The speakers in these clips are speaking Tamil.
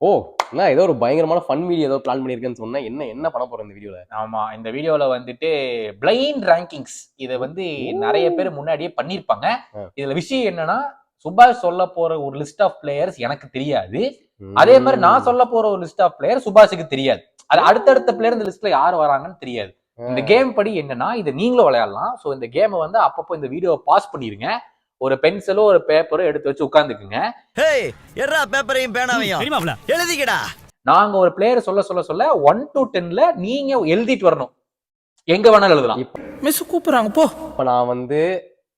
ஓ நான் ஏதோ ஒரு பயங்கரமான ஃபன் வீடியோ ஏதோ பிளான் பண்ணியிருக்கேன்னு சொன்னேன். என்ன பண்ண போறேன் இந்த வீடியோல? ஆமா, இந்த வீடியோல வந்துட்டு பிளைண்ட் ரேங்கிங்ஸ் இத வந்து நிறைய பேர் முன்னாடியே பண்ணிருப்பாங்க. இதுல விஷயம் என்னன்னா, சுபாஷ் சொல்ல போற ஒரு லிஸ்ட் ஆஃப் பிளேயர்ஸ் எனக்கு தெரியாது. அதே மாதிரி நான் சொல்ல போற ஒரு லிஸ்ட் ஆஃப் பிளேயர் சுபாஷுக்கு தெரியாது. அது அடுத்தடுத்த பிளேயர் இந்த லிஸ்ட்ல யார் வராங்கன்னு தெரியாது. இந்த கேம் படி என்னன்னா, இதை நீங்களும் விளையாடலாம். சோ இந்த கேமை வந்து அப்பப்போ இந்த வீடியோவை பாஸ் பண்ணிருங்க. ஒரு பென்சிலோ ஒரு பேப்பரோ எடுத்து வச்சு உட்கார்ந்துக்குங்க. பேப்பரையும் பேனாவையும் எழுதிக்கடா. நாங்க ஒரு பிளேயர் சொல்ல சொல்ல சொல்ல 1 to 10ல நீங்க எழுதிட்டு வரணும். எங்க வேணாலும் எழுதலாம். மிஸ் கூப்பிடுறாங்க போ. இப்ப நான் வந்து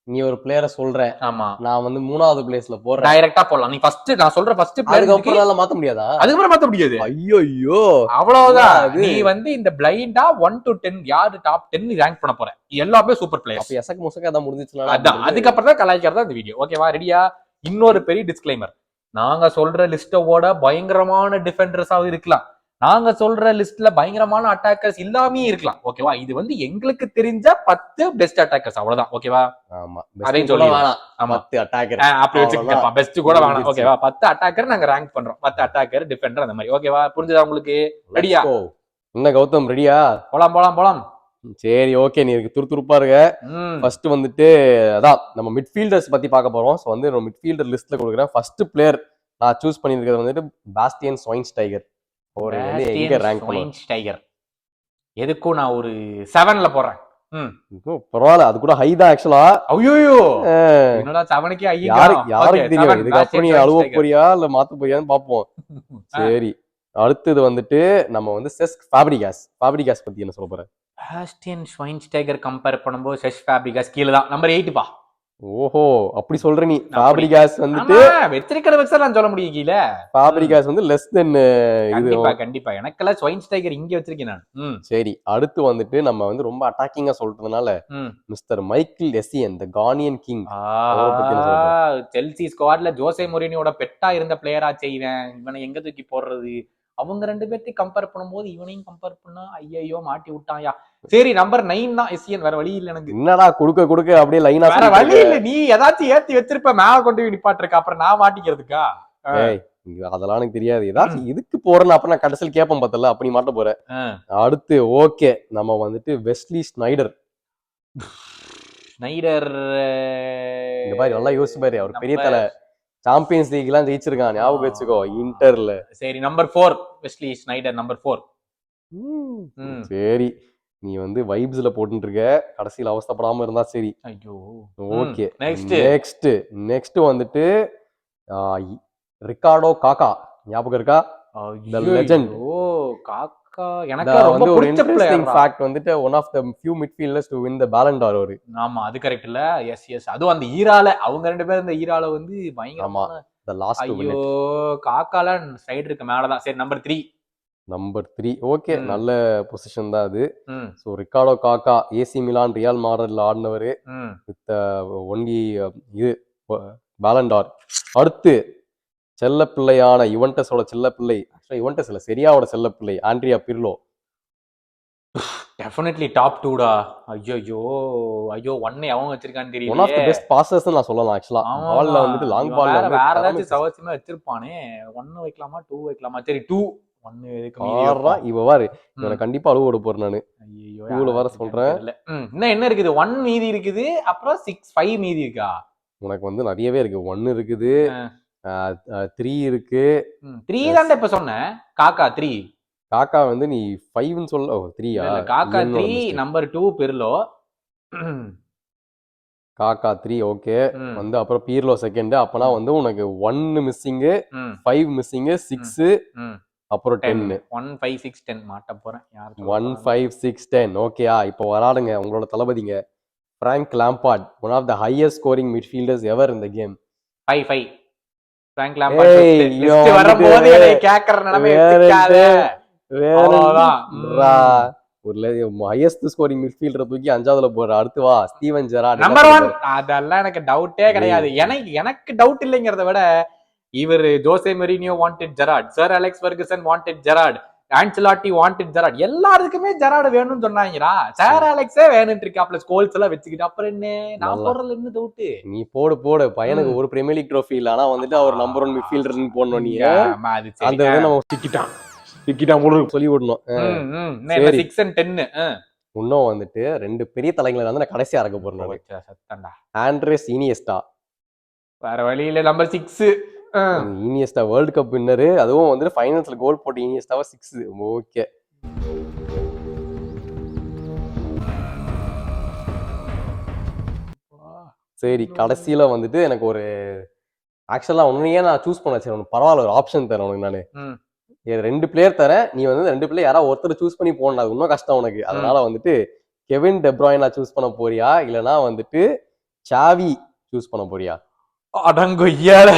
நீ ஒரு பிளேயரை சொல்ற. ஆமா, நான் வந்து 3வது பிளேஸ்ல போறேன். டைரக்டா போடலாம். நீ ஃபர்ஸ்ட் நான் சொல்ற ஃபர்ஸ்ட் பிளேயர் அதுக்கப்புறம் மாத்த முடியாதா? அதுக்கப்புறம் மாத்த முடியாது. ஐயோ அவ்வளவுதான். நீ வந்து இந்த பிளைண்டா 1 to 10 யாரு டாப் 10 ரேங்க் பண்ண போற. எல்லாமே சூப்பர் பிளேயர்ஸ். அப்ப எசக் முசக்க அதான் முடிஞ்சிச்சுனா அதான் அதுக்கப்புறம் தான் கலாய்க்கிறதா இந்த வீடியோ. ஓகேவா? ரெடியா? இன்னொரு பெரிய டிஸ்க்ளைமர். நாங்க சொல்ற லிஸ்டோட பயங்கரமான டிஃபெண்டர்ஸாவும் இருக்கலாம். நாங்க சொல்ற லிஸ்ட்ல பயங்கரமான அட்டாக்கர்ஸ் இல்லாமே இருக்கலாம். ஓகேவா? இது வந்து எங்களுக்கு தெரிஞ்ச 10 பெஸ்ட் அட்டாக்கர்ஸ் அவ்வளவுதான். ஓகேவா? ஆமா, அதையும் சொல்லி வேணாம். 10 அட்டாக்கர் அப்படி வச்சுக்கப்பா. பெஸ்ட் கூட வேணாம். ஓகேவா? 10 அட்டாக்கர் நாங்க ரேங்க் பண்றோம். 10 அட்டாக்கர், டிஃபெண்டர் அந்த மாதிரி. ஓகேவா? புரிஞ்சதா உங்களுக்கு? ரெடியா? என்ன கௌதம் ரெடியா? போலாம் போலாம் போலாம். சரி, ஓகே. நீ துருதுருப்பா இருக்க. ஃபர்ஸ்ட் வந்துட்டு அதான் நம்ம மிட்ஃபீல்டர்ஸ் பத்தி பார்க்க போறோம். சோ வந்து நம்ம மிட்ஃபீல்டர் லிஸ்ட்ல கொடுக்குறேன். ஃபர்ஸ்ட் பிளேயர் நான் சூஸ் பண்ணியிருக்கிறது வந்துட்டு பாஸ்டியன் ஸ்வைன்ஸ்டைகர். ஒரு வந்து எங்க ரேங்க் ஸ்வைன்ஸ்டைகர் எதுக்கும் நான் ஒரு 7ல போறேன். பரவாயில்ல, அது கூட ஹை தான் ஆக்சுவலா. ஐயோ என்னடா 7க்கே ஹை. யாருக்கு தெரியும்? இதுக்கு அப்புறம் நீ அழுவ போறியா இல்ல மாத்த போறியான்னு பாப்போம். சரி, அடுத்தது வந்துட்டு நம்ம வந்து செஸ்க் ஃபேப்ரிகாஸ். ஃபேப்ரிகாஸ் பத்தி என்ன சொல்ல போற? பாஸ்டியன் ஸ்வைன்ஸ்டைகர் கம்பேர் பண்ணும்போது செஸ் ஃபேப்ரிகாஸ் கீழ தான். நம்பர் 8 பா. ஓஹோ, அப்படி சொல்ற நீ. ஃபேப்ரிகாஸ் வந்துட்டு வெற்றிக்கிற வெக்ஸா நான் சொல்ல முடியும். கீழ ஃபேப்ரிகாஸ் வந்து லெஸ் தென் இது. கண்டிப்பா எனக்கெல்லாம் ஸ்வைன்ஸ்டைகர் இங்க வச்சிருக்கேன் நான். சரி, அடுத்து வந்துட்டு நம்ம வந்து ரொம்ப அட்டாக்கிங்கா சொல்றதுனால மிஸ்டர் மைக்கேல் எசியன், தி கானியன் கிங். செல்சி ஸ்குவாட்ல ஜோசே மொரினியோட பெட்டா இருந்த பிளேயரா செய்வேன். இவனை எங்க தூக்கி போடுறது? அவங்க 2 பேர்த்தையும் கம்பேர் பண்ணும்போது இவனையும் கம்பேர் பண்ணா ஐயோ மாட்டி விட்டாயா. சரி, நம்பர் 9 தான் எசியன். வேற வழி இல்ல எனக்கு. என்னடா கொடுக்க அப்படியே லைனா வேற வழி இல்ல. நீ ஏதாச்சும் ஏத்தி வச்சிருப்ப மேல கொண்டு போய் நிப்பாட்டிருக்க. அப்புறம் நான் மாட்டிக்கிறதுக்கா? அதெல்லாம் எனக்கு தெரியாது. ஏதாச்சும் இதுக்கு போறேன்னு அப்புறம் நான் கடைசியில் கேட்பேன் பார்த்தல, அப்படி மாட்ட போறேன். அடுத்து ஓகே, நம்ம வந்துட்டு வெஸ்லி ஸ்னைடர். இந்த மாதிரி நல்லா யோசிச்சு பாரு. அவர் பெரிய தலை. சாம்பியன்ஸ் லீக் எல்லாம் ஜெயிச்சிருக்கான், ஞாபகம் வச்சுக்கோ. இன்டர்ல. சரி, நம்பர் 4 வெஸ்லி ஸ்னைடர். நம்பர் 4. சரி, நீ வந்து வைப்ஸ்ல போட்டுட்டு இருக்க. கடைசியில் அவஸ்தப்படாம இருந்தா சரி. ஐயோ ஓகே. நெக்ஸ்ட் வந்துட்டு ரிகார்டோ காக்கா. ஞாபகம் இருக்கா? தி லெஜெண்ட். ஓ காக்கா எனக்கு ரொம்ப ஒரு பிடிச்ச இன்ட்ரஸ்டிங் ஃபேக்ட் வந்துட்டு one of the few midfielders to win the Ballon d'Or அவரு. ஆமா, அது கரெக்ட் இல்ல? எஸ் அதுவும் அந்த ஈரால அவங்க 2 பேரும் இந்த ஈரால வந்து பயங்கரமான தி லாஸ்ட் டு வின். ஐயோ காக்கால ஸ்னைடருக்கு மேல தான். சரி, நம்பர் 3. ஓகே, நல்ல பொசிஷன் தான் அது. So Ricardo Kaka AC Milan, real மாட்ரிட்ல ஆடினவரு. வித் ஒன்லி இது பாலன் d'Or. அடுத்து செல்ல பிள்ளையான யுவென்டஸோட செல்ல பிள்ளை. ஆக்சுவலா யுவென்டஸ் இல்ல, செரியாவோட செல்ல பிள்ளை ஆண்ட்ரியா பிர்லோ. டெஃபினெட்லி டாப் 2 டா. ஐயோ 1 அவங்க வச்சிருக்கான்னு தெரியல. One of the best passers நான் சொல்லலாம் ஆக்சுவலா. பால்ல வந்துட்டு லாங் பால்ல வந்து வேற ஏதாச்சும் சவச்சமே வச்சிருப்பானே. 1 வைக்கலாமா 2 வைக்கலாமா? சரி 2. 1 எதுக்கு மீதியா? இவ வாரு, இவனை கண்டிப்பா அழுவ விட போறேன் நானு. ஐயோ 2ல வர சொல்றேன். இன்னும் என்ன இருக்குது? 1 மீதி இருக்குது, அப்புறம் 5 மீதி இருக்கா? உனக்கு வந்து நிறையவே இருக்கு. 1 இருக்குது, 3 இருக்கு. 3 தான் இப்ப சொன்னேன். காக்கா 3. காக்கா வந்து நீ 5ன்னு சொல்ல. 3யா? காக்கா 3. நம்பர் 2 பிர்லோ. காக்கா 3 ஓகே. வந்து அப்புறம் பீர்லோ செகண்ட். அப்பனா வந்து உனக்கு 1 மிஸ்ஸிங், 5 மிஸ்ஸிங், 6 அப்புறம் 10. 1 5 6 10 மாட்ட போறேன். 1 5 6 10. ஓகேயா? இப்போ வராடுங்க உங்களோட தளபதிங்க Frank Lampard, one of the highest scoring midfielders ever in the game. 5 Frank Lampard. List வரும்போது என்னை கேக்குற நிலைமை எடுத்துக்காத. ஒரு ஹையஸ்ட் ஸ்கோரிங் மிட்ஃபீல்டரை தூக்கி 5வதுல போற. அடுத்து வா ஸ்டீவன் ஜெரார்ட். நம்பர் 1. அதெல்லாம் எனக்கு டவுட்டே கிடையாது. எனக்கு டவுட் இல்லைங்கிறத விட இவர் Jose Mourinho wanted Gerrard, sir Alex Ferguson wanted Gerrard, Ancelotti wanted Gerrard, எல்லாருக்குமே ஜெரார்ட் வேணும்னு சொன்னாங்கடா. சார் அலெக்ஸே வேணும்னு இருக்காப்ல, ஸ்கோல்ஸ் எல்லாம் வச்சுக்கிட்டு. அப்புறம் என்ன, நான் போடுறதுல என்ன டவுட்? நீ போடு பையனுக்கு ஒரு பிரீமியர் லீக் ட்ரோஃபி இல்ல, ஆனா வந்துட்டு அவர் நம்பர் 1 மிட்ஃபீல்டர்னு போடணும். நீ அது அந்த இதை நம்ம திக்கிட்டான் போல சொல்லி விடணும். சரி 6 and 10. இன்னும் வந்துட்டு 2 பெரிய தலைங்களை வந்து நான் கடைசியா இறக்க போறேன். சத்தண்டா. ஆண்ட்ரேஸ் இனியஸ்டா, வேற வழியில number 6. Iniesta world cup winner, அதுவும் வந்து ஃபைனல்ஸ்ல கோல் போட்டு இனியஸ்டாவா 6. ஓகே சரி, கடைசியில வந்துட்டு எனக்கு ஒரு ஆக்சுவலா உன்னையே நான் சூஸ் பண்ண வச்சேன். பரவாயில்ல, ஒரு ஆப்ஷன் தரேன் உனக்கு. நானு 2 பிளேயர் தரேன், நீ வந்து 2 பிளேயர் யாராவது ஒருத்தர் சூஸ் பண்ணி போடணும். அது இன்னும் கஷ்டம் உனக்கு. அதனால வந்துட்டு கெவின் டெ ப்ரூய்னா சூஸ் பண்ண போறியா, இல்லனா வந்துட்டு சாவி சூஸ் பண்ண போறியா? அடங்கொய்யால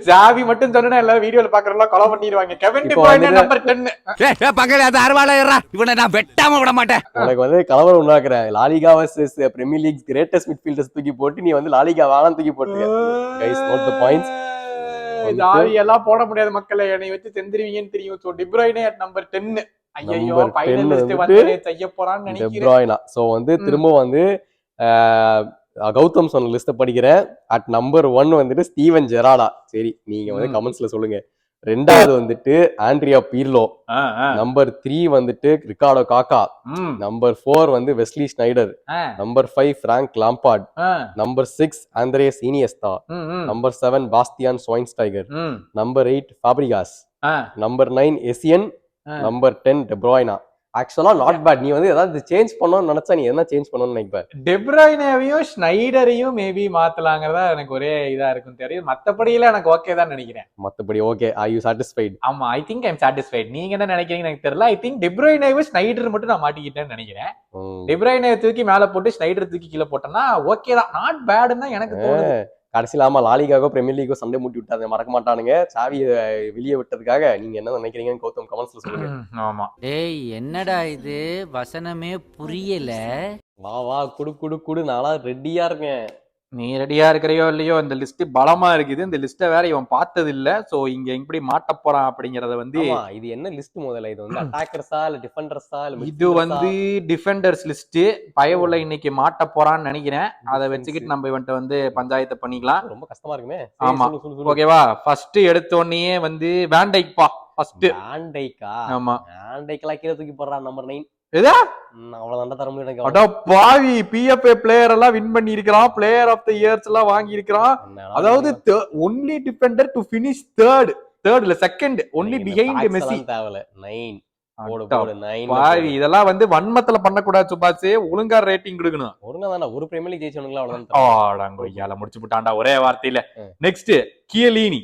சாவி மட்டும் சொன்னா எல்லாரும் வீடியோல பாக்குறவங்க கொலை பண்ணிடுவாங்க. கெவின் டெ ப்ரூய்னா நம்பர் 10. பக்கத்துல அது அறுவாளையறா, இவனை நான் வெட்டாம விட மாட்டேன். உனக்கு வந்து கலவரம் உண்டாக்குறேன். LaLiga versus premier league greatest midfielders தூக்கி போட்டு நீ வந்து லாலிகா வேணாம் தூக்கி போட்டு. Guys note the points. சாவி எல்லாம் போட முடியாது மக்களே, என்னை வச்சு செஞ்சிருவீங்கன்னு தெரியும். சோ டெ ப்ரூய்னா at number 10. ஐயோ ஃபைனல் லிஸ்ட் வந்து செய்ய போறான்னு நினைக்கிறேன். டெ ப்ரூய்னா. சோ வந்து திரும்ப வந்து கௌதம் சொன்ன லிஸ்ட் படிக்கிறேன். அட் நம்பர் 1 வந்துட்டு ஸ்டீவன் ஜெரார்டா. சரி, நீங்க வந்து கமெண்ட்ஸ்ல சொல்லுங்க. 2வது வந்துட்டு ஆண்ட்ரியா பீர்லோ. நம்பர் 3 வந்துட்டு ரிகார்டோ காக்கா. நம்பர் 4 வந்து Wesley Sneijder. Number 5 Frank Lampard. Number 6 Andres Iniesta. Number 7 Bastian Schweinsteiger. Number 8 Fabregas. Number 9 Essien. Number 10 De ப்ரூய்னா. ஆக்சுவலா நாட் பேட். நீ வந்து ஏதாவது சேஞ்ச் பண்ணணும்னு நினைச்சா நீ என்ன சேஞ்ச் பண்ணணும்னு நினைப்ப? டெ ப்ரூய்னாவையும் ஸ்னைடரையும் மேபி மாத்தலாங்கிறதா எனக்கு ஒரே இதா இருக்கும் தெரியும். மத்தபடியில எனக்கு ஓகே தான் நினைக்கிறேன். மத்தபடி ஓகே. Are you satisfied? ஆமா, ஐ திங்க் ஐ அம் சாட்டிஸ்ஃபைட். நீங்க என்ன நினைக்கிறீங்கன்னு எனக்கு தெரியல. ஐ திங்க் டெ ப்ரூய்னாவையும் ஸ்னைடர் மட்டும் நான் மாட்டிக்கிட்டேன்னு நினைக்கிறேன். டெ ப்ரூய்னாவை தூக்கி மேல போட்டு ஸ்னைடர் தூக்கி கீழே போட்டேன்னா ஓகே தான், நாட் பேட்னு தான் எனக்கு தோணுது. கடைசியில ஆமா லாலிகாவோ பிரீமியர் லீக்கோ சண்டை மூட்டி விட்டாங்க, மறக்க மாட்டானுங்க. சாவியை வெளியே விட்டதுக்காக நீங்க என்ன நினைக்கிறீங்கன்னு கௌதம் கமெண்ட்ஸ்ல சொல்லுங்க. ஆமா. டேய் என்னடா இது, வசனமே புரியல. வா குடு நாளா ரெடியா இருக்கேன். நீ ரெடியா இருக்கிறையோ இல்லையோ, இந்த லிஸ்ட் பலமா இருக்குது. இந்த லிஸ்ட வேற இவன் பார்த்தது இல்ல. சோ இங்க எப்படி மாட்ட போறான் அப்படிங்கறத வந்து, இது என்ன லிஸ்ட் முதல்ல? இது வந்து அட்டாக்கர்ஸா இல்ல டிஃபெண்டர்ஸா இல்ல? இது வந்து டிஃபெண்டர்ஸ் லிஸ்ட். பயவுள்ள இன்னைக்கு மாட்ட போறான்னு நினைக்கிறேன். அதை வச்சுக்கிட்டு நம்ம இவன்ட்ட வந்து பஞ்சாயத்தை பண்ணிக்கலாம். ரொம்ப கஷ்டமா இருக்குமே. ஆமா ஓகேவா. ஃபர்ஸ்ட் எடுத்த உடனே வந்து வேன் டைக் பா. ஃபர்ஸ்ட் வேன் டைக்கா? ஆமா, வேன் டைக்லாம் கீழே தூக்கி போடுறான் நம்பர் 9. எதா அவ்வளவுதான் தர முடியும். அட பாவி, பிஎஃப்ஏ பிளேயர் எல்லாம் வின் பண்ணி இருக்கிறான், பிளேயர் ஆஃப் தி இயர்ஸ் எல்லாம் வாங்கி இருக்கிறான். அதாவது only Defender to finish third இல்ல செகண்ட், ஒன்லி பிஹைண்ட் மெஸ்ஸி. தேவல 9 போடு 9. பாவி, இதெல்லாம் வந்து வன்மத்துல பண்ண கூடாது சுபாஷ். ஒழுங்கா ரேட்டிங் கொடுக்கணும். ஒழுங்கா தான ஒரு பிரீமியர் லீக் ஜெயிச்சவனுங்களா அவ்வளவுதான். ஆடாங்கோய்யால முடிச்சு விட்டான்டா ஒரே வார்த்தையில. நெக்ஸ்ட் கியலினி.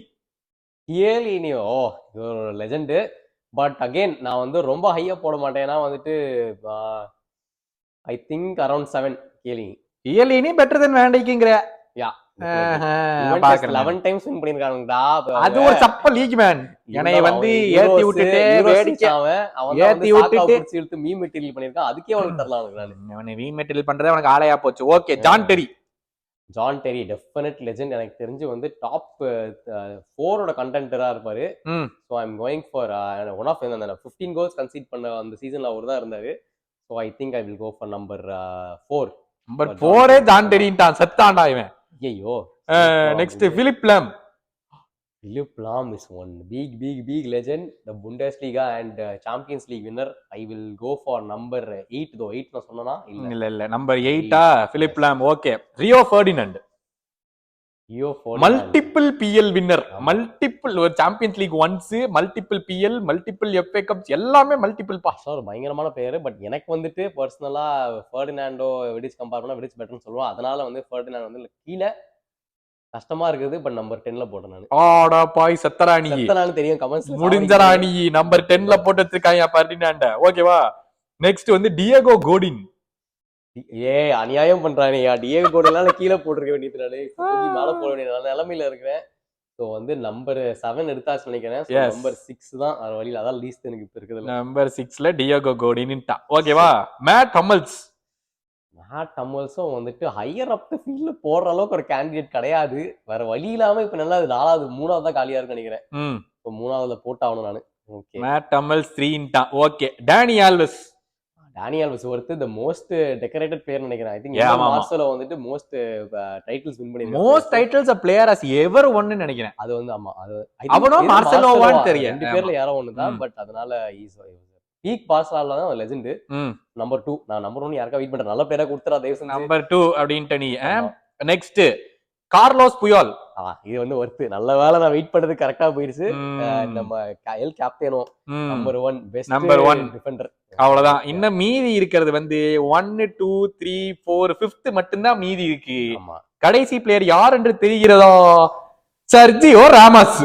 ஓ இது ஒரு லெஜெண்ட். பட் அகைன் நான் வந்து ரொம்ப ஹையா போட மாட்டேன். ஏன்னா வந்துட்டு I think around 7 Chiellini better than Van டைக்ங்கற. யா 11 டைம்ஸ் வின் பண்ணிருக்கானுடா. அது ஒரு சப்ப லீக் மேன். என்னைய வந்து ஏத்தி விட்டுட்டு வேடிக்கை அவன் ஏத்தி விட்டுட்டு இழுத்து மீ மெட்டீரியல் பண்ணிருக்கான். அதுக்கே அவனுக்கு தரலாம். நான் மீ மெட்டீரியல் பண்றது அவனுக்கு ஆளையா போச்சு. Okay, John Terry definite legend. எனக்கு தெரிஞ்சு வந்து டாப் 4ஓட கண்டென்டரா இருப்பாரு. So I am going for one of அந்த 15 கோல்ஸ் கன்சீட் பண்ண அந்த சீசன்ல அவர் தான் இருந்தாரு. So I think I will go for number 4. Number 4 John டெரின்டான் செத்தான்டா இவன். ஐயோ. Next Philipp Lahm. Philipp Lahm is one big legend, the Bundesliga and Champions League winner. I will go for number 8 though. 8 நான் சொன்னனா? இல்ல number 8 Philipp Lahm. Okay, Rio Ferdinand. Multiple PL winner, multiple ஒரு Champions League ones, multiple PL, multiple FA cups, எல்லாமே மல்டிபிள் பா. சார் பயங்கரமான பேரு. பட் எனக்கு வந்துட்டு பர்சனலா ஃபெர்டினாண்டோ விடிச் கம்பேர் பண்ணா விடிச் பெட்டர்னு சொல்லுவான். அதனால வந்து ஃபெர்டினாண்ட் வந்து கீழே கஷ்டமா இருக்குது. பட் நம்பர் 10ல போட்டேன் நான். ஆடா பாய் சத்தராணி. சத்தராணி தெரியும் கமெண்ட்ஸ்ல. முடிஞ்சராணி நம்பர் 10ல போட்டு வச்சிருக்காங்க ஃபெர்டினாண்ட. ஓகேவா. நெக்ஸ்ட் வந்து டியேகோ கோடின். அநியாயம் பண்றானேயா. டியேகோ கோடின்லாம் கீழே போட்டுருக்க வேண்டியது. நானே மேல போட வேண்டிய நிலைமையில இருக்கிறேன். சோ வந்து நம்பர் 7 எடுத்தாச்சு நினைக்கிறேன். நம்பர் 6 தான் வேற வழியில. அதான் லீஸ்ட் எனக்கு இப்ப இருக்குது. நம்பர் 6ல டியேகோ கோடின்ட்டா. ஓகேவா. மேட் ஹம்மல்ஸும் வந்துட்டு ஹையர் அப் தி ஃபீல்ட்ல போடுற அளவுக்கு ஒரு கேண்டிடேட் கிடையாது. வேற வழி இல்லாம இப்ப நல்லா 4வது 3வது தான் காலியா இருக்கு நினைக்கிறேன். இப்போ 3வதுல போட்டாகணும் நானு. Okay. Mats Hummels 3 okay. Dani Alves Dani Alves ஒருத்தர் த மோஸ்ட் டெக்கரேட்டட் பிளேயர் நினைக்கிறேன். ஐ திங்க் Yeah, ஆமா. மார்சலோ வந்துட்டு மோஸ்ட் டைட்டில்ஸ் வின் பண்ணிருக்காரு. Most titles a player has ever ஒன்னு நினைக்கிறேன். அது வந்து ஆமா அது அவனோ மார்சலோவான்னு தெரியும். 2 பேர்ல யாரோ ஒண்ணுதான். பட் அதனால பீக் பார்சலால தான் லெஜெண்ட். நம்பர் 2 நான் நம்பர் 1 யாருக்கா வெயிட் பண்றேன். நல்ல பேரா கொடுத்துறா தயவு செஞ்சு. நம்பர் 2 அப்படின்ட்டு நீ. Next Carlos Puyol. இது வந்து ஒர்த்து. நல்ல வேளை நான் வெயிட் பண்றது கரெக்டா போயிடுச்சு. நம்ம எல் கேப்டனோ நம்பர் 1 பெஸ்ட் நம்பர் 1 டிஃபெண்டர். அவ்வளவுதான். இன்னும் மீதி இருக்கிறது வந்து 1 2 3 4 5th மட்டும்தான் மீதி இருக்கு. ஆமா. கடைசி பிளேயர் யார் என்று தெரிகிறதா? Sergio Ramos.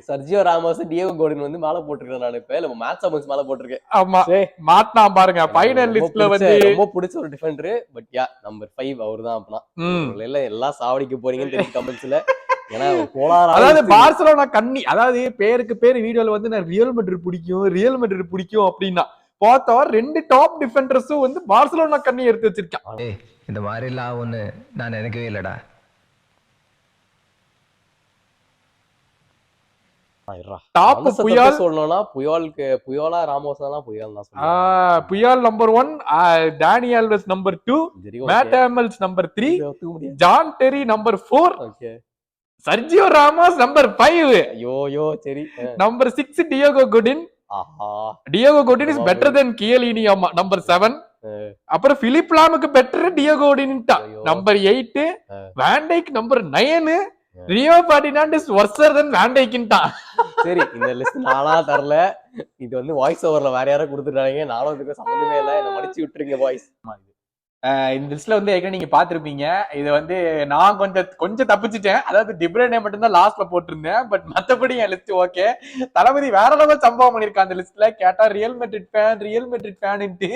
Sergio Ramos, Diego Godin வந்து மேல போட்டுருக்கேன். நான் இப்ப நம்ம மேட்ச் அமௌண்ட்ஸ் மேல போட்டுருக்கேன். ஆமா மாட்னா பாருங்க. ஃபைனல் லிஸ்ட்ல வந்து ரொம்ப பிடிச்ச ஒரு டிஃபெண்டர். பட் யா நம்பர் 5 அவர்தான். அப்பனா எல்லாம் சாவடிக்க போறீங்கன்னு தெரியும் கமெண்ட்ஸ்ல. ஏன்னா அதாவது பார்சலோனா கண்ணி, அதாவது பேருக்கு பேர் வீடியோல வந்து நான் ரியல் மெட்ரிட் பிடிக்கும் அப்படின்னா பார்த்தா 2 டாப் டிஃபெண்டர்ஸும் வந்து பார்சலோனா கண்ணி எடுத்து வச்சிருக்கான். இந்த மாதிரி எல்லாம் ஒண்ணு நான் நினைக்கவே இல்லடா. டாப் புயால் சொல்லணும்னா புயாலா ராமோஸ் தான். புயால் தான் சொல்லுவேன். Puyol number 1, Dani Alves number 2, Mats Hummels number 3, John Terry number 4, okay, Sergio Ramos number 5. ஐயோ சரி. Number 6 Diego Godin. Diego Godin is better than Chiellini. ஆமா நம்பர் 7. அப்புறம் பிலிப் லாமுக்கு பெட்டர் டியோகோ கோடின்ட்டா. Number 8 Van Dijk. Number 9 Rio ஃபெர்டினாண்டஸ் வர்சர் தென் வான் டைக்ன்ட்டா. சரி இந்த லிஸ்ட் நானா தரல. இது வந்து வாய்ஸ் ஓவர்ல வேற யாரோ கொடுத்துட்டாங்க. நானும் இதுக்கு சம்பந்தமே இல்ல. என்ன மடிச்சு விட்டுருங்க வாய்ஸ். இந்த லிஸ்ட்ல வந்து ஏற்கனவே நீங்க பாத்திருப்பீங்க. இது வந்து நான் கொஞ்சம் தப்பிச்சிட்டேன். அதாவது டிப்ரேனே மட்டும் தான் லாஸ்ட்ல போட்டிருந்தேன். பட் மத்தபடி என் லிஸ்ட் ஓகே. தளபதி வேற லெவல் சம்பவம் பண்ணிருக்கான் அந்த லிஸ்ட்ல. கேட்டா ரியல் மெட்ரிட் ஃபேன்ட்டு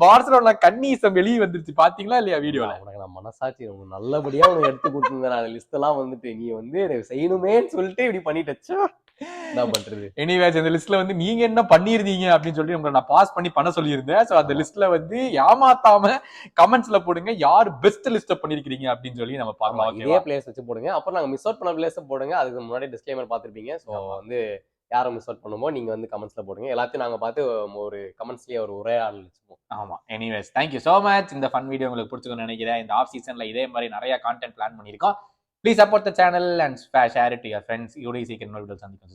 பார்சலோனா கன்னிசம் வெளியே வந்துருச்சு. பாத்தீங்களா இல்லையா வீடியோல? உனக்கு நான் மனசாட்சி நல்லபடியா உனக்கு எடுத்து கொடுத்துருந்தேன். நான் லிஸ்ட் எல்லாம் வந்துட்டு நீ வந்து செய்யணுமேன்னு சொல்லிட்டு இப்படி பண்ணிட்டு என்ன பண்றது. எனிவேஸ் இந்த லிஸ்ட்ல வந்து நீங்க என்ன பண்ணிருந்தீங்க அப்படின்னு சொல்லி உங்களை நான் பாஸ் பண்ண சொல்லியிருந்தேன். சோ அந்த லிஸ்ட்ல வந்து ஏமாத்தாம கமெண்ட்ஸ்ல போடுங்க யார் பெஸ்ட் லிஸ்ட் பண்ணிருக்கீங்க அப்படின்னு சொல்லி நம்ம பார்க்கலாம். இதே பிளேஸ் வச்சு போடுங்க. அப்புறம் நாங்க மிஸ் அவுட் பண்ண பிளேஸ் போடுங்க. அதுக்கு முன்னாடி டிஸ்க்ளைமர் பாத்திருப்பீங்க. சோ வந்து யாரை மிஸ் அவுட் பண்ணுமோ நீங்க வந்து கமெண்ட்ஸ்ல போடுங்க. எல்லாத்தையும் நாங்க பார்த்து ஒரு கமெண்ட்ஸ்லயே ஒரு உரையாடல் வச்சுப்போம். ஆமா. Anyways thank you so much. இந்த ஃபன் வீடியோ உங்களுக்கு பிடிச்சிருக்கும்னு நினைக்கிறேன். இந்த ஆஃப் சீசன்ல இதே மாதிரி நிறைய கான்டென்ட் பிளான் பண்ணிருக்கோம். Please support the channel and share it to your friends. You see, can know videos on the